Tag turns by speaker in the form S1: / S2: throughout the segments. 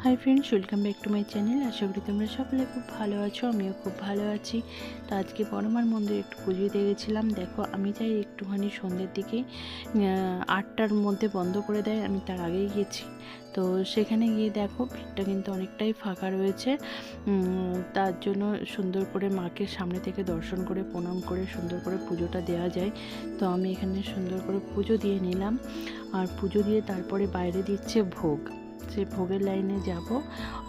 S1: High friends, welcome back to my channel. আশা করি তোমরা সকলে খুব ভালো আছো, আমিও খুব ভালো আছি। তো আজকে বড়মার মন্দিরে একটু পুজো দিয়ে গেছিলাম। দেখো, আমি চাই একটুখানি সন্ধ্যের দিকে 8টার মধ্যে বন্ধ করে দেয়, আমি তার আগেই গেছি। তো সেখানে গিয়ে দেখো ভিড়টা কিন্তু অনেকটাই ফাঁকা রয়েছে। তার জন্য সুন্দর করে মাকে সামনে থেকে দর্শন করে প্রণাম করে সুন্দর করে পুজোটা দেওয়া যায়। তো আমি এখানে সুন্দর করে পুজো দিয়ে নিলাম, আর পুজো দিয়ে তারপরে বাইরে দিচ্ছে ভোগ। যে ভোগের লাইনে যাব,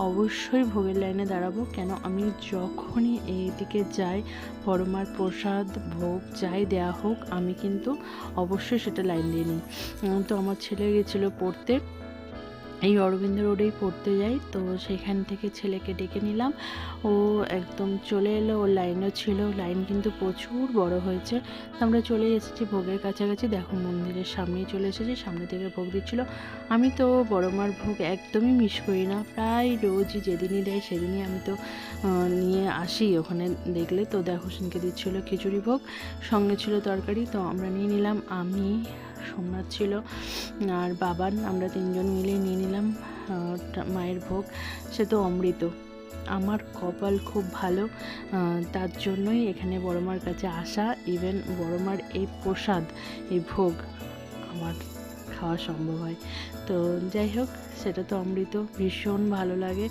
S1: অবশ্যই ভোগের লাইনে দাঁড়াবো। কেন, আমি যখনই এইদিকে যাই, বড়মার প্রসাদ ভোগ যাই দেয়া হোক, আমি কিন্তু অবশ্যই সেটা লাইন দিয়ে নিই। তো আমার ছেলে গেছিলো পড়তে, এই অরবিন্দ রোডেই পড়তে যাই। তো সেখান থেকে ছেলেকে ডেকে নিলাম, ও একদম চলে এলো। ওর লাইনও ছিল, লাইন কিন্তু প্রচুর বড় হয়েছে। তো আমরা চলে এসেছি ভোগের কাছাকাছি। দেখো, মন্দিরের সামনেই চলে এসেছি, সামনে থেকে ভোগ দিচ্ছিলো। আমি তো বড়মার ভোগ একদমই মিস করি না, প্রায় রোজই যেদিনই দেয় সেদিনই আমি তো নিয়ে আসি ওখানে দেখলে। তো দেখো, সেদিনকে দিচ্ছিলো খিচুড়ি ভোগ, সঙ্গে ছিল তরকারি। তো আমরা নিয়ে নিলাম, আমি, সোমনাথ ছিল আর বাবান, আমরা তিনজন মিলে নিয়ে নিলাম মায়ের ভোগ। সে তো অমৃত, আমার কপাল খুব ভালো, তার জন্যই এখানে বড়মার কাছে আসা। ইভেন বড়মার এই প্রসাদ, এই ভোগ আমার খাওয়া সম্ভব হয়। তো যাই হোক, সেটা তো অমৃত, ভীষণ ভালো লাগে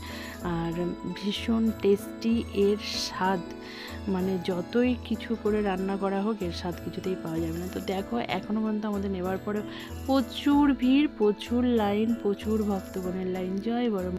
S1: আর ভীষণ টেস্টি। এর স্বাদ মানে যতই কিছু করে রান্না করা হোক, এর স্বাদ কিছুতেই পাওয়া যাবে না। তো দেখো, এখনও পর্যন্ত আমাদের নেবার পরে প্রচুর ভিড়, প্রচুর লাইন, প্রচুর ভক্তগণের লাইন। জয় বড়।